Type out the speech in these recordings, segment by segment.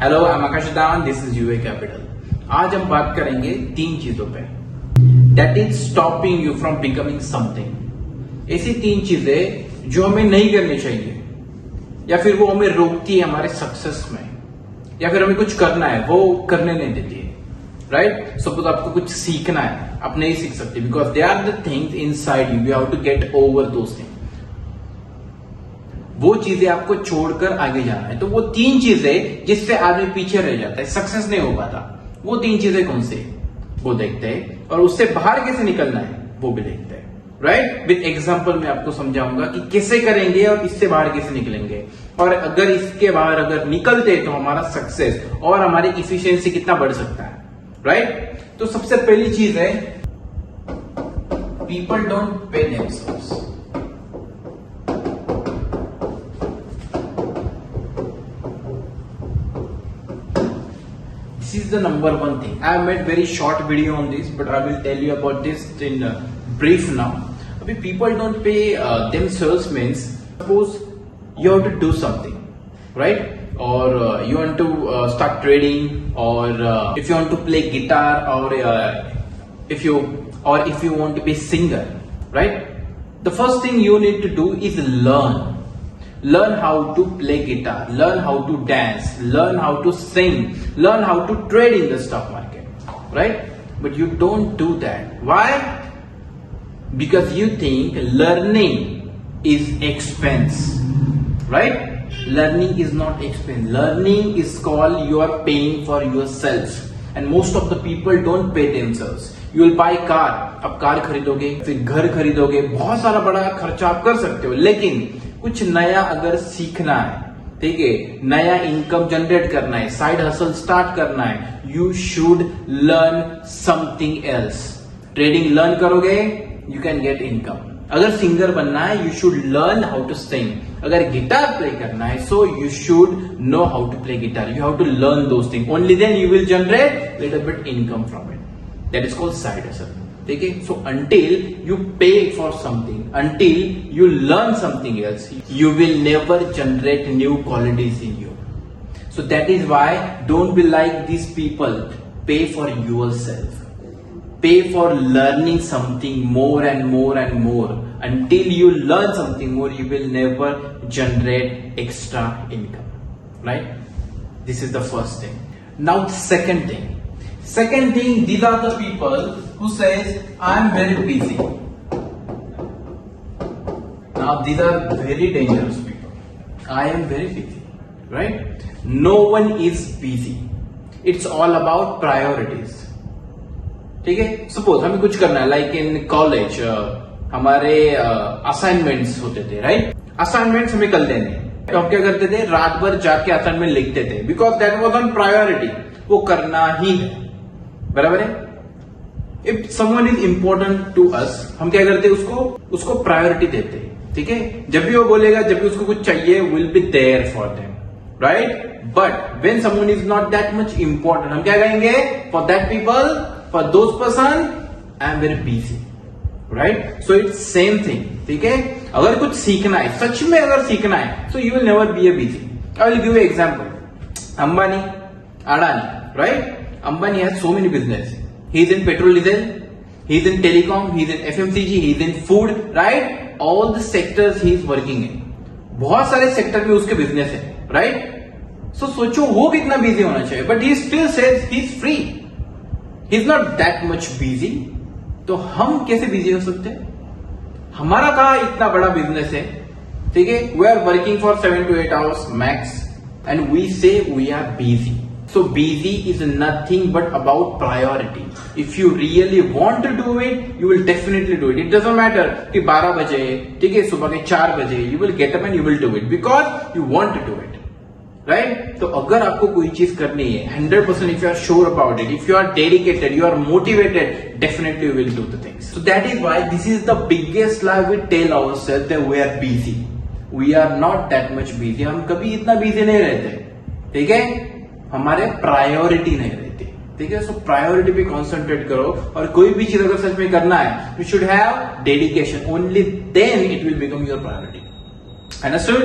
Hello, I am आकाश दान, this is UA capital. आज हम बात करेंगे 3 चीजों पे that is stopping you from becoming something. ऐसी 3 चीजें जो हमें नहीं करनी चाहिए या फिर वो हमें रोकती है हमारे सक्सेस में, या फिर हमें कुछ करना है वो करने नहीं देती है। राइट? सपोज आपको कुछ सीखना है, आप नहीं सीख सकते because they are the things inside you have to get over those things. वो चीजें आपको छोड़कर आगे जाना है। तो वो 3 चीजें जिससे आदमी पीछे रह जाता है, सक्सेस नहीं हो पाता, वो 3 चीजें कौन सी वो देखते हैं, और उससे बाहर कैसे निकलना है वो भी देखते हैं। राइट? विद एग्जांपल मैं आपको समझाऊंगा कि कैसे करेंगे और इससे बाहर कैसे निकलेंगे, और अगर इसके बाहर अगर निकलते तो हमारा सक्सेस और हमारी इफिशियंसी कितना बढ़ सकता है। राइट? तो सबसे पहली चीज है people don't pay themselves. This is the number one thing. I have made very short video on this, but I will tell you about this in brief now. People don't pay themselves means suppose you have to do something, right? Or you want to start trading, or if you want to play guitar, or if you want to be a singer, right? The first thing you need to do is learn. Learn how to play guitar, learn how to dance, learn how to sing, learn how to trade in the stock market, right? But you don't do that. Why? Because you think learning is expense, right? Learning is not expense. Learning is called you are paying for yourself, and most of the people don't pay themselves. You will buy car, आप car खरीदोगे, फिर घर खरीदोगे, बहुत सारा बड़ा खर्चा आप कर सकते हो, लेकिन कुछ नया अगर सीखना है, ठीक है, नया इनकम जनरेट करना है, साइड हसल स्टार्ट करना है, you should learn something else. Trading learn करोगे, यू कैन गेट इनकम। अगर सिंगर बनना है, you should learn how to sing. अगर गिटार प्ले करना है, so you should know how to play guitar. You have to learn those thing, only then you will generate little bit income from it. That is called side hustle. ठीक है? सो until you pay for something, until you learn something else, you will never generate new qualities in you. So that is why don't be like these people. Pay for yourself. Pay for learning something more and more and more. Until you learn something more, you will never generate extra income. Right? This is the first thing. Now second thing. Second thing, these are the people who says, I am very busy. Now these are very dangerous people. I am very busy, right? No one is busy. It's all about priorities. ठीक है? Suppose हमें कुछ करना है, like in college, हमारे assignments होते थे, right? Assignments हमें कल देने, तो हम क्या करते थे, रात भर जाके असाइनमेंट लिखते थे, because that was on priority. वो करना ही है, बराबर है? If someone is important to us, हम क्या करते हैं, उसको प्रायोरिटी देते हैं। ठीक है? जब भी वो बोलेगा, जब भी उसको कुछ चाहिए, will be there for them, right? But when someone is not that much important, हम क्या कहेंगे, for that people, for those person, I am very busy. Right? So it's same thing. ठीक है? अगर कुछ सीखना है, सच में अगर सीखना है, so you will never be A busy. I will give you example. Ambani, Adani, right? Ambani has so many business. He is in petrol diesel, he is in telecom, he is in FMCG, he is in food, right? All the sectors he is working in. बहुत सारे sector में उसके business है, right? So सोचो वो कितना busy होना चाहिए, but he still says he is free. He is not that much busy. तो हम कैसे बिजी हो सकते हैं? हमारा कहा इतना बड़ा बिजनेस है, ठीक है? We are working for 7 to 8 hours max, and we say we are busy. So busy is nothing but about priority. If you really want to do it, you will definitely do it. It doesn't matter कि 12 बजे, ठीक है, सुबह के 4 बजे, you will get up and you will do it because you want to do it, right? तो अगर आपको कोई चीज करनी है, 100% if you are sure about it, if you are dedicated, you are motivated, definitely you will do the things. So that is why this is the biggest lie we tell ourselves that we are busy. We are not that much busy. हम कभी इतना busy नहीं रहते, ठीक है? हमारे priority नहीं रहती। ठीक है? सो प्रायोरिटी पे कॉन्सेंट्रेट करो, और कोई भी चीज अगर सच में करना है, you should have dedication, only then it will become your priority. Understood?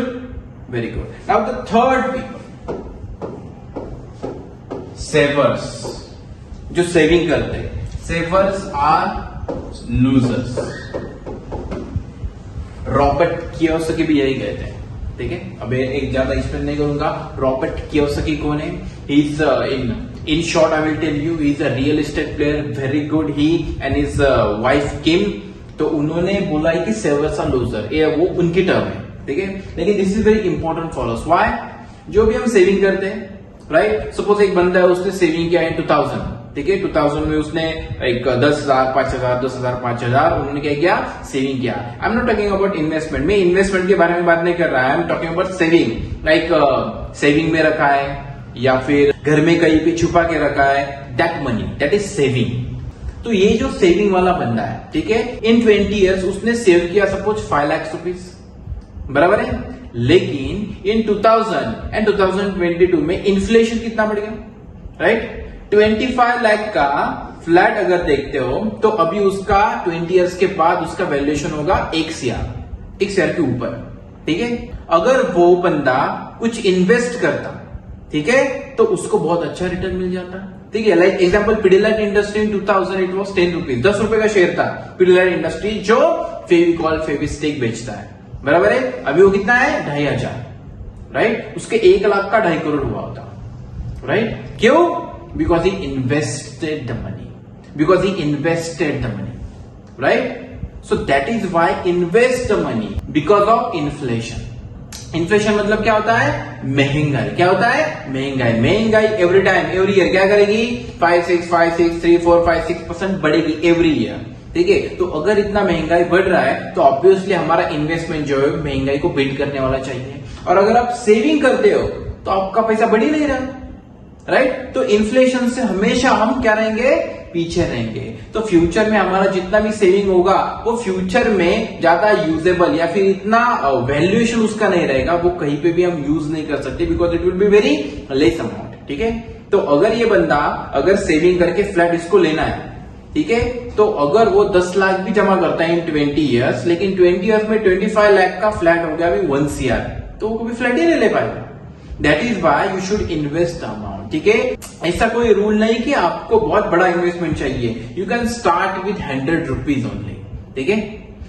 Very good. Now the third people, savers, जो सेविंग करते हैं, savers are losers. Robert Kiyosaki भी यही कहते हैं, ठीक है। अब एक ज्यादा एक्सप्लेन नहीं करूंगा। रॉबर्ट कियोसाकी कौन है? He is in short I will tell you, he is a real estate player, very good. He and his wife Kim, तो उन्होंने बोला है कि सेवर्स आर लूजर, ये वो उनकी टर्म है, ठीक है। लेकिन this is very important for us. Why? जो भी हम सेविंग करते हैं, राइट, सपोज एक बंदा है, उसने सेविंग किया है 2000, ठीक है। 2000 में उसने एक 10,000, 5,000, 10,000, 5,000 उन्होंने क्या किया? सेविंग किया। I am not talking about investment, मैं इन्वेस्टमेंट के बारे में बात नहीं कर रहा है। I am talking about saving, like saving में रखा है या फिर घर में कहीं पे छुपा के रखा है, that money, that is saving. तो ये जो सेविंग वाला बंदा है, ठीक है, इन 20 ईयर्स उसने सेव किया सपोज 5 लाख रुपीज, बराबर है। लेकिन इन 2000 एंड 2022 में इन्फ्लेशन कितना बढ़ गया, राइट। 25 लाख का फ्लैट अगर देखते हो तो अभी उसका 20 ईयर्स के बाद उसका वैल्यूएशन होगा 1 CR के ऊपर, ठीक है। अगर वो बंदा कुछ इन्वेस्ट करता, ठीक है, तो उसको बहुत अच्छा रिटर्न मिल जाता, ठीक है। Like example, Pidilite industry in 2000 it was 10 rupees, 10 रुपए का शेयर था पिडिलाइट इंडस्ट्री, जो फेविकॉल फेविस्टिक बेचता है, बराबर है। अभी वो कितना है? 2,500, राइट। उसके 1 लाख का 2.5 करोड़ हुआ होता, राइट। क्यों? Because he invested the money, right. So that is why invest the money because of inflation. Inflation मतलब क्या होता है? महंगाई। क्या होता है? महंगाई एवरी टाइम, एवरी ईयर क्या करेगी? 5, 6, 3, 4, 5, 6% बढ़ेगी एवरी ईयर, ठीक है। तो अगर इतना महंगाई बढ़ रहा है तो ऑब्वियसली हमारा इन्वेस्टमेंट जो है महंगाई को बीट करने वाला चाहिए। और अगर आप सेविंग करते हो तो आपका पैसा बढ़ ही नहीं रहा, राइट। तो इन्फ्लेशन से हमेशा हम क्या रहेंगे? पीछे रहेंगे। तो फ्यूचर में हमारा जितना भी सेविंग होगा वो फ्यूचर में ज्यादा यूजेबल या फिर इतना वैल्यूएशन उसका नहीं रहेगा, वो कहीं पे भी हम यूज नहीं कर सकते, because it will be very less amount, ठीक है। तो अगर ये बंदा अगर सेविंग करके फ्लैट इसको लेना है, ठीक है, तो अगर वो 10 लाख भी जमा करता है इन 20 ईयर्स, लेकिन 20 ईयर्स में 25 लाख का फ्लैट हो गया अभी 1 CR, तो वो कभी फ्लैट ही नहीं ले पाएगा। That is why you should invest amount, ठीक है। ऐसा कोई रूल नहीं कि आपको बहुत बड़ा इन्वेस्टमेंट चाहिए, you can start with 100 rupees only, ठीक है।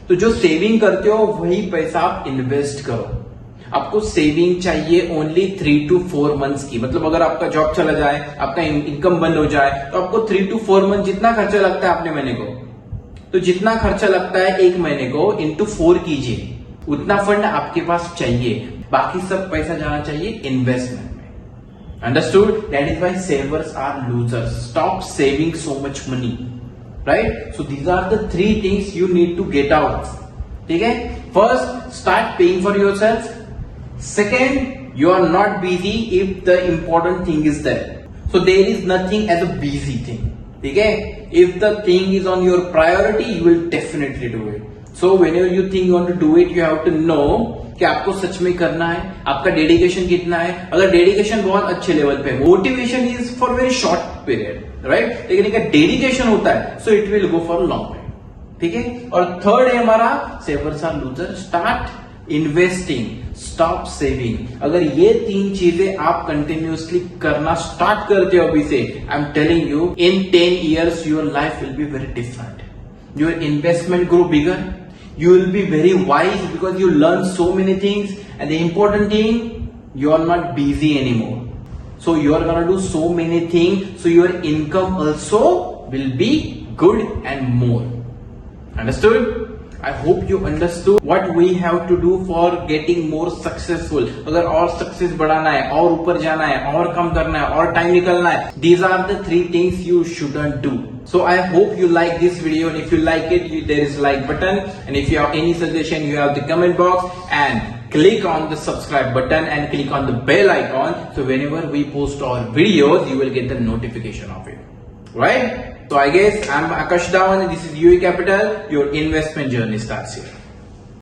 तो जो सेविंग करते हो वही पैसा आप इन्वेस्ट करो। आपको सेविंग चाहिए ओनली 3 to 4 मंथ्स की, मतलब अगर आपका जॉब चला जाए, आपका इनकम बंद हो जाए, तो आपको 3 to 4 मंथ जितना खर्चा लगता है अपने महीने को, तो जितना खर्चा लगता है एक महीने को इंटू 4 कीजिए, उतना फंड आपके पास चाहिए। बाकी सब पैसा जाना चाहिए इन्वेस्टमेंट में। Understood? That is why savers are losers. Stop saving so much money, right. So these are the 3 things you need to get out, ठीक है। First, start paying for yourself. Second, you are not busy if the important thing is there. So there is nothing as a busy thing. ठीक है? If the thing is on your priority, you will definitely do it. So whenever you think you want to do it, you have to know कि आपको सच में करना है, आपका dedication कितना है। अगर डेडिकेशन बहुत अच्छे लेवल पे, motivation is for very short period, right, लेकिन अगर डेडिकेशन होता है so it will go for long time, ठीक है। और थर्ड है हमारा savers are loser, start investing, stop saving. अगर ये 3 चीजें आप कंटिन्यूअसली करना स्टार्ट करते हो अभी से, I am telling you, in 10 years your life will be very different. Your investment grow bigger, you will be very wise because you learn so many things, and the important thing, you are not busy anymore, so you are gonna do so many things, so your income also will be good and more. Understood? I hope you understood what we have to do for getting more successful. अगर और success बढ़ाना है, और ऊपर जाना है, और कम करना है, और टाइम निकलना है, these are the 3 things you shouldn't do. So I hope you like this video, and if you like it, there is like button, and if you have any suggestion, you have the comment box, and click on the subscribe button and click on the bell icon, so whenever we post our videos, you will get the notification of it. Right? So I guess I'm Akash Dhawan, and this is UE Capital. Your investment journey starts here.